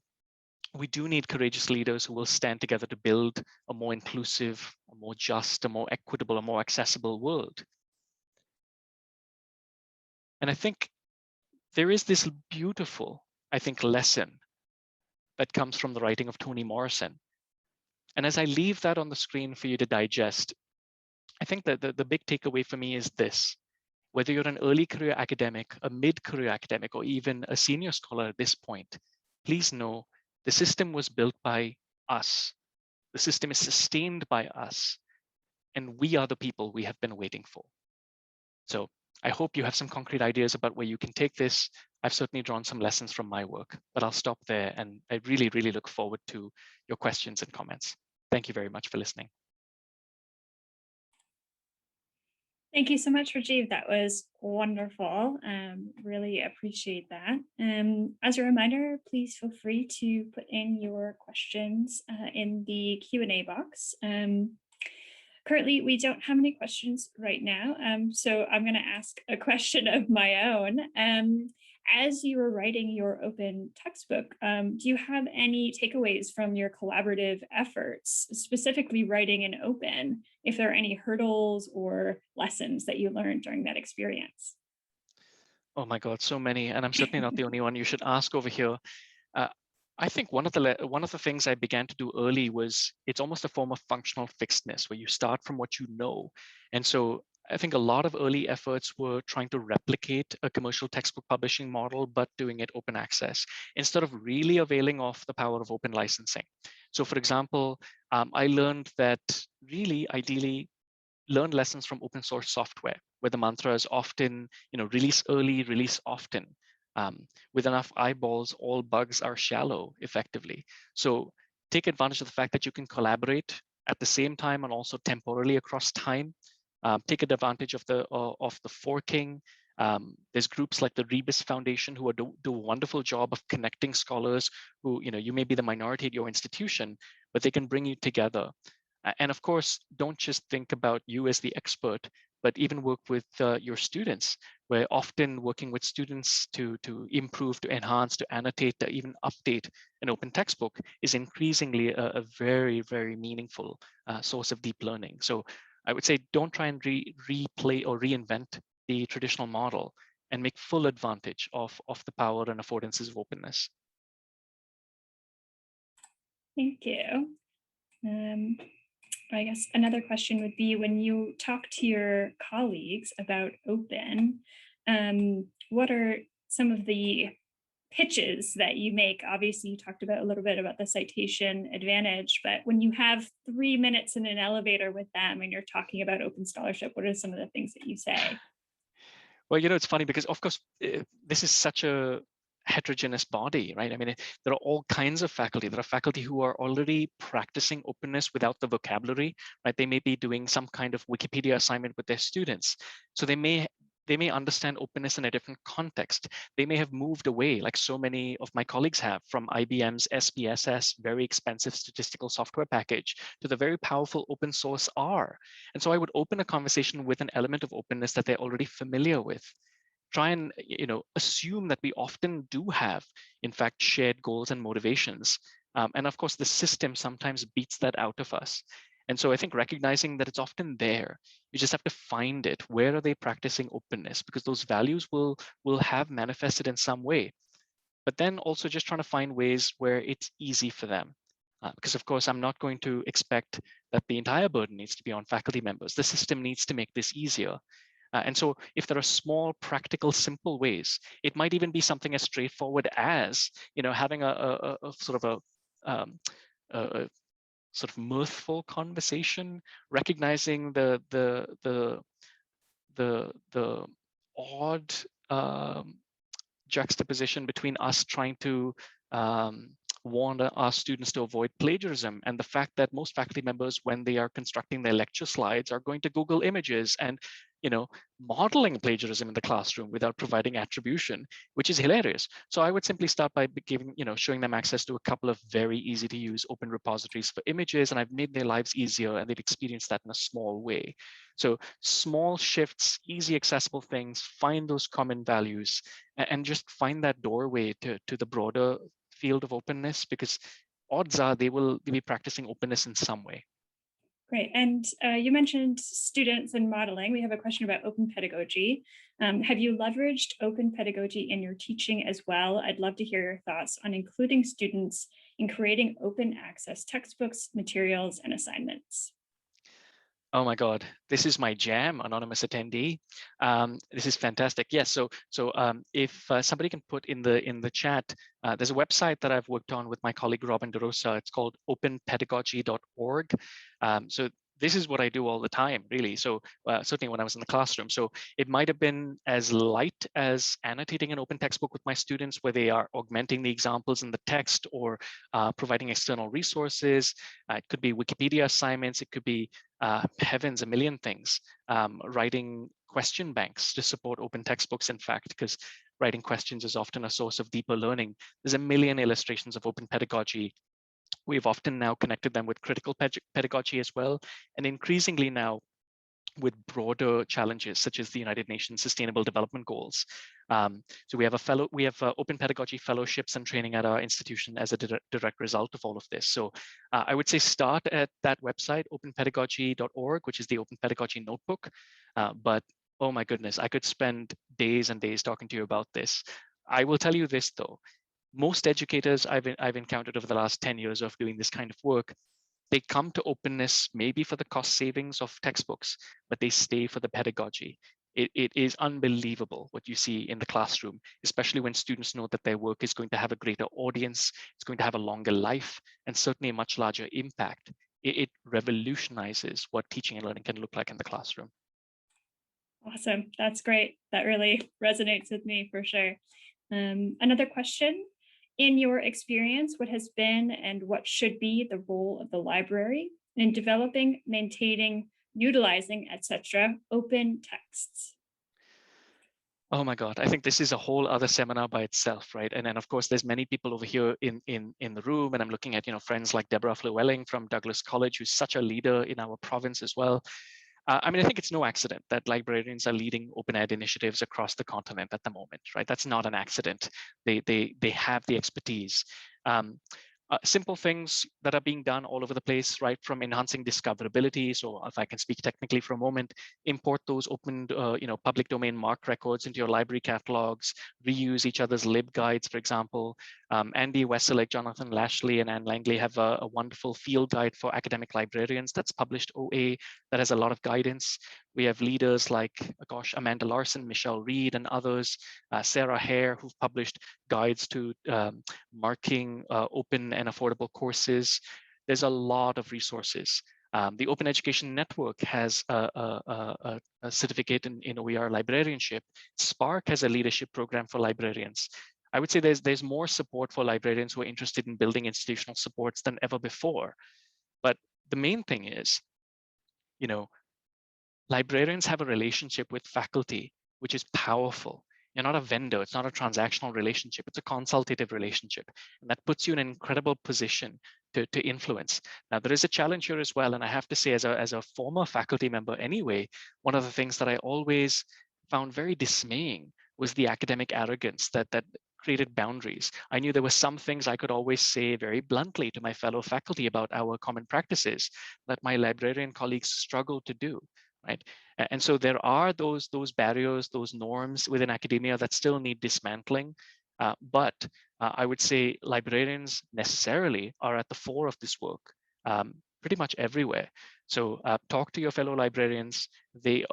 We do need courageous leaders who will stand together to build a more inclusive, a more just, a more equitable, a more accessible world. And I think there is this beautiful, I think, lesson that comes from the writing of Toni Morrison. And as I leave that on the screen for you to digest, I think that the big takeaway for me is this: whether you're an early career academic, a mid-career academic, or even a senior scholar at this point, please know the system was built by us. The system is sustained by us, and we are the people we have been waiting for. So I hope you have some concrete ideas about where you can take this. I've certainly drawn some lessons from my work, but I'll stop there, and I really, really look forward to your questions and comments. Thank you very much for listening. Thank you so much, Rajiv. That was wonderful. Really appreciate that. As a reminder, please feel free to put in your questions in the Q&A box. Currently, we don't have any questions right now, so I'm going to ask a question of my own. As you were writing your open textbook, do you have any takeaways from your collaborative efforts, specifically writing in open, if there are any hurdles or lessons that you learned during that experience? Oh my God, so many, and I'm certainly not the only one you should ask over here. I think one of the things I began to do early was, it's almost a form of functional fixedness, where you start from what you know. And so I think a lot of early efforts were trying to replicate a commercial textbook publishing model, but doing it open access instead of really availing of the power of open licensing. So for example, I learned that really ideally learn lessons from open source software, where the mantra is often, release early, release often. With enough eyeballs, all bugs are shallow, effectively. So take advantage of the fact that you can collaborate at the same time and also temporally across time. Take advantage of the forking. There's groups like the Rebus Foundation who do a wonderful job of connecting scholars who, you may be the minority at your institution, but they can bring you together. And of course, don't just think about you as the expert, but even work with your students. We're often working with students to improve, to enhance, to annotate, to even update an open textbook is increasingly a very, very meaningful source of deep learning. So I would say don't try and replay or reinvent the traditional model and make full advantage of the power and affordances of openness. Thank you. I guess another question would be, when you talk to your colleagues about open, what are some of the pitches that you make? Obviously, you talked about a little bit about the citation advantage, but when you have 3 minutes in an elevator with them and you're talking about open scholarship, what are some of the things that you say? Well, it's funny because, of course, this is such a heterogeneous body, right? I mean, there are all kinds of faculty. There are faculty who are already practicing openness without the vocabulary, right? They may be doing some kind of Wikipedia assignment with their students. So they may understand openness in a different context. They may have moved away, like so many of my colleagues have, from IBM's SPSS, very expensive statistical software package, to the very powerful open source R. And so I would open a conversation with an element of openness that they're already familiar with. Try and assume that we often do have, in fact, shared goals and motivations. And of course, the system sometimes beats that out of us. And so I think recognizing that it's often there, you just have to find it. Where are they practicing openness? Because those values will have manifested in some way. But then also just trying to find ways where it's easy for them. Because of course, I'm not going to expect that the entire burden needs to be on faculty members. The system needs to make this easier. And so if there are small, practical, simple ways, it might even be something as straightforward as, having a sort of a sort of mirthful conversation, recognizing the odd juxtaposition between us trying to warn our students to avoid plagiarism and the fact that most faculty members, when they are constructing their lecture slides, are going to Google images and modeling plagiarism in the classroom without providing attribution, which is hilarious. So I would simply start by giving, showing them access to a couple of very easy to use open repositories for images, and I've made their lives easier and they've experienced that in a small way. So small shifts, easy accessible things, find those common values, and just find that doorway to the broader field of openness, because odds are they will be practicing openness in some way. Great. And you mentioned students and modeling. We have a question about open pedagogy. Have you leveraged open pedagogy in your teaching as well? I'd love to hear your thoughts on including students in creating open access textbooks, materials, and assignments. Oh my God, this is my jam, anonymous attendee. This is fantastic. Yes, so if somebody can put in the chat, there's a website that I've worked on with my colleague Robin DeRosa. It's called openpedagogy.org. So this is what I do all the time, really. So certainly when I was in the classroom. So it might have been as light as annotating an open textbook with my students, where they are augmenting the examples in the text or providing external resources. It could be Wikipedia assignments. It could be heavens, a million things. Writing question banks to support open textbooks, in fact, because writing questions is often a source of deeper learning. There's a million illustrations of open pedagogy. We've often now connected them with critical pedagogy as well, and increasingly now with broader challenges such as the United Nations Sustainable Development Goals. So we have open pedagogy fellowships and training at our institution as a direct result of all of this. So I would say start at that website, openpedagogy.org, which is the Open Pedagogy Notebook. But oh my goodness, I could spend days and days talking to you about this. I will tell you this though, most educators I've encountered over the last 10 years of doing this kind of work They come to openness maybe for the cost savings of textbooks, but they stay for the pedagogy. It is unbelievable what you see in the classroom, especially when students know that their work is going to have a greater audience, it's going to have a longer life, and certainly a much larger impact. It revolutionizes what teaching and learning can look like in the classroom. Awesome. That's great. That really resonates with me for sure. Another question. In your experience, what has been and what should be the role of the library in developing, maintaining, utilizing, etc., open texts? Oh my God, I think this is a whole other seminar by itself, right? And then of course, there's many people over here in the room, and I'm looking at friends like Deborah Llewellyn from Douglas College, who's such a leader in our province as well. I mean, I think it's no accident that librarians are leading open ed initiatives across the continent at the moment, right? That's not an accident. They have the expertise. Simple things that are being done all over the place, right? From enhancing discoverability. So if I can speak technically for a moment, import those open, public domain MARC records into your library catalogs, reuse each other's libguides, for example. Andy Wesselek, Jonathan Lashley, and Anne Langley have a wonderful field guide for academic librarians that's published OA that has a lot of guidance. We have leaders like, gosh, Amanda Larson, Michelle Reed, and others, Sarah Hare, who've published guides to marking open and affordable courses. There's a lot of resources. The Open Education Network has a certificate in OER librarianship. Spark has a leadership program for librarians. I would say there's more support for librarians who are interested in building institutional supports than ever before. But the main thing is, librarians have a relationship with faculty, which is powerful. You're not a vendor. It's not a transactional relationship. It's a consultative relationship. And that puts you in an incredible position to influence. Now, there is a challenge here as well. And I have to say, as a former faculty member anyway, one of the things that I always found very dismaying was the academic arrogance that created boundaries. I knew there were some things I could always say very bluntly to my fellow faculty about our common practices that my librarian colleagues struggled to do. Right. And so there are those barriers, those norms within academia that still need dismantling. But I would say librarians necessarily are at the fore of this work pretty much everywhere. So talk to your fellow librarians. They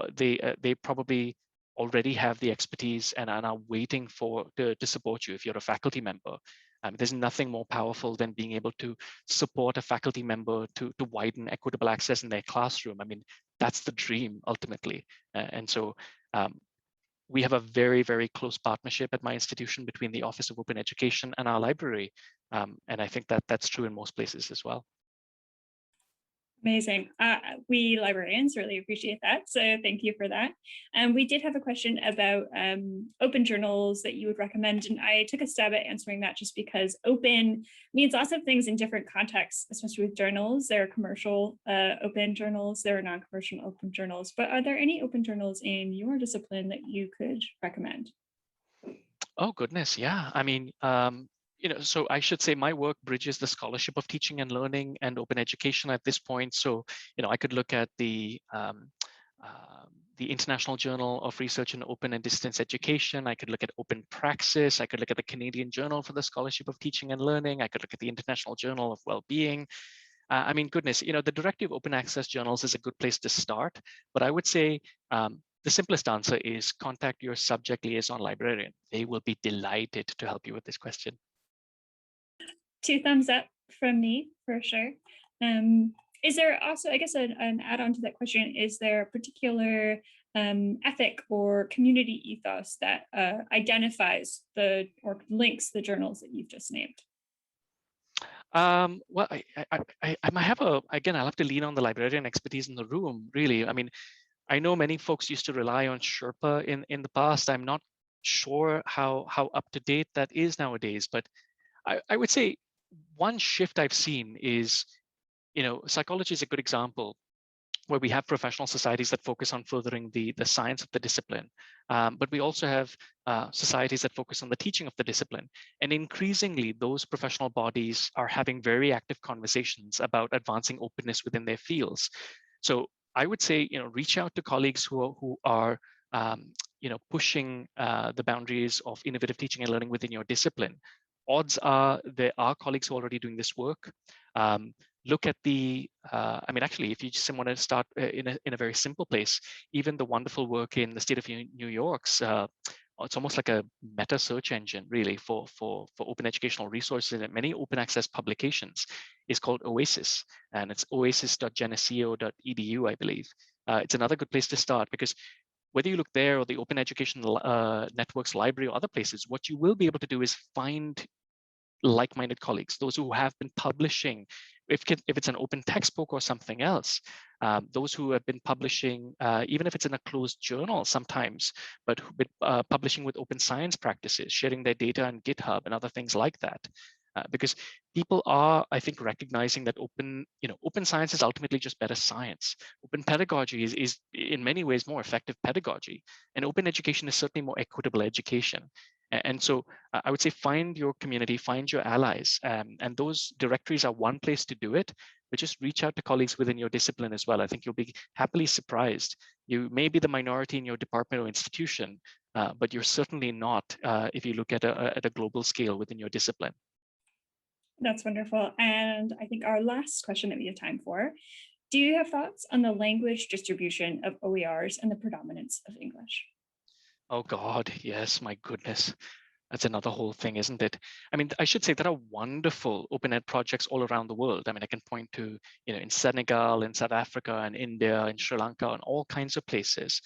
probably already have the expertise and are waiting to support you if you're a faculty member. There's nothing more powerful than being able to support a faculty member to widen equitable access in their classroom. I mean, that's the dream ultimately. And so we have a very, very close partnership at my institution between the Office of Open Education and our library. And I think that that's true in most places as well. Amazing. We librarians really appreciate that. So thank you for that. And we did have a question about open journals that you would recommend. And I took a stab at answering that just because open means lots of things in different contexts, especially with journals. There are commercial open journals, there are non-commercial open journals. But are there any open journals in your discipline that you could recommend? Oh, goodness. Yeah. I mean, so I should say my work bridges the scholarship of teaching and learning and open education at this point. So, I could look at the International Journal of Research in Open and Distance Education. I could look at Open Praxis. I could look at the Canadian Journal for the Scholarship of Teaching and Learning. I could look at the International Journal of Wellbeing. I mean, goodness, the directive open access journals is a good place to start. But I would say the simplest answer is contact your subject liaison librarian. They will be delighted to help you with this question. 2 thumbs up from me for sure. Is there also, I guess, an add-on to that question, is there a particular ethic or community ethos that identifies or links the journals that you've just named? Well, I might have again, I'll have to lean on the librarian expertise in the room, really. I mean, I know many folks used to rely on Sherpa in the past. I'm not sure how up to date that is nowadays, but I would say one shift I've seen is, psychology is a good example where we have professional societies that focus on furthering the science of the discipline. But we also have societies that focus on the teaching of the discipline. And increasingly, those professional bodies are having very active conversations about advancing openness within their fields. So I would say, reach out to colleagues who are pushing the boundaries of innovative teaching and learning within your discipline. Odds are there are colleagues who are already doing this work. look at the, I mean, actually, if you just want to start in a very simple place, even the wonderful work in the state of New York's, it's almost like a meta search engine, really, for open educational resources and many open access publications is called Oasis, and it's oasis.geneseo.edu, I believe. It's another good place to start because whether you look there or the Open Education Network's library or other places, what you will be able to do is find like-minded colleagues, those who have been publishing, if it's an open textbook or something else, those who have been publishing, even if it's in a closed journal sometimes, but publishing with open science practices, sharing their data on GitHub and other things like that. Because people are, I think, recognizing that open science is ultimately just better science. Open pedagogy is in many ways more effective pedagogy, and open education is certainly more equitable education. And so I would say find your community, find your allies, and those directories are one place to do it, but just reach out to colleagues within your discipline as well. I think you'll be happily surprised. You may be the minority in your department or institution, but you're certainly not if you look at a global scale within your discipline. That's wonderful. And I think our last question that we have time for, do you have thoughts on the language distribution of OERs and the predominance of English? Oh God, yes, my goodness. That's another whole thing, isn't it? I mean, I should say there are wonderful open ed projects all around the world. I mean, I can point to, in Senegal, in South Africa, and India, and Sri Lanka, and all kinds of places.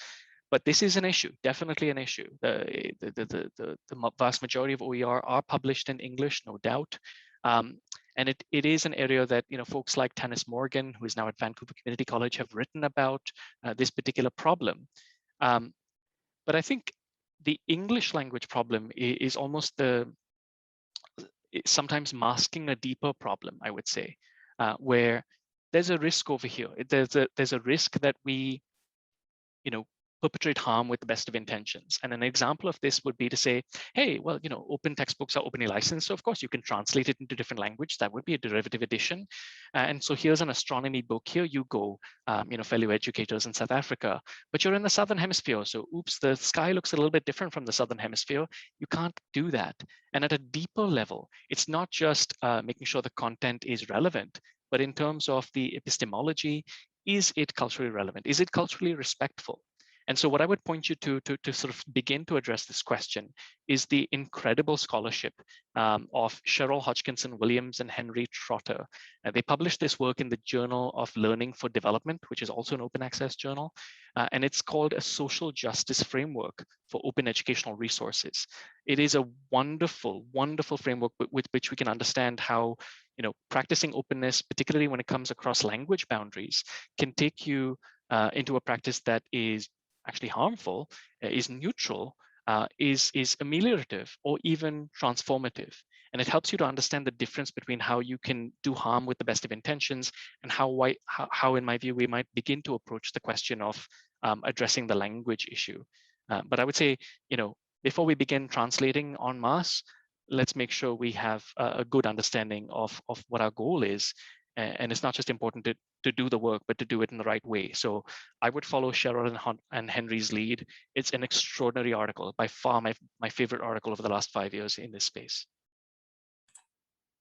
But this is an issue, definitely an issue. The vast majority of OER are published in English, no doubt. And it is an area that folks like Tanis Morgan, who is now at Vancouver Community College, have written about this particular problem. But I think the English language problem is almost sometimes masking a deeper problem, I would say, where there's a risk over here. There's a risk that we, perpetrate harm with the best of intentions. And an example of this would be to say, hey, well, open textbooks are openly licensed. So of course you can translate it into different language. That would be a derivative edition. And so here's an astronomy book. Here you go, fellow educators in South Africa, but you're in the Southern Hemisphere. So oops, the sky looks a little bit different from the Southern Hemisphere. You can't do that. And at a deeper level, it's not just making sure the content is relevant, but in terms of the epistemology, is it culturally relevant? Is it culturally respectful? And so what I would point you to sort of begin to address this question is the incredible scholarship of Cheryl Hodgkinson Williams and Henry Trotter. They published this work in the Journal of Learning for Development, which is also an open access journal. And it's called A Social Justice Framework for Open Educational Resources. It is a wonderful, wonderful framework with which we can understand how practicing openness, particularly when it comes across language boundaries, can take you into a practice that is actually harmful, is neutral, is ameliorative, or even transformative. And it helps you to understand the difference between how you can do harm with the best of intentions and how in my view, we might begin to approach the question of addressing the language issue. But I would say, before we begin translating en masse, let's make sure we have a good understanding of what our goal is. And it's not just important to do the work, but to do it in the right way. So I would follow Cheryl and Henry's lead. It's an extraordinary article, by far my favorite article over the last 5 years in this space.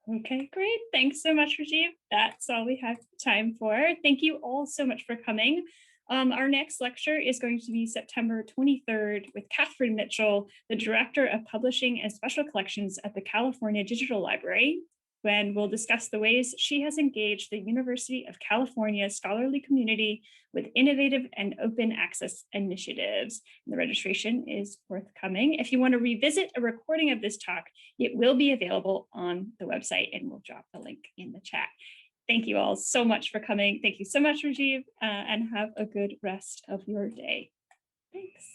Okay, great. Thanks so much, Rajiv. That's all we have time for. Thank you all so much for coming. Our next lecture is going to be September 23rd with Catherine Mitchell, the Director of Publishing and Special Collections at the California Digital Library, when we'll discuss the ways she has engaged the University of California scholarly community with innovative and open access initiatives. And the registration is forthcoming. If you want to revisit a recording of this talk, it will be available on the website, and we'll drop the link in the chat. Thank you all so much for coming. Thank you so much, Rajiv, and have a good rest of your day. Thanks.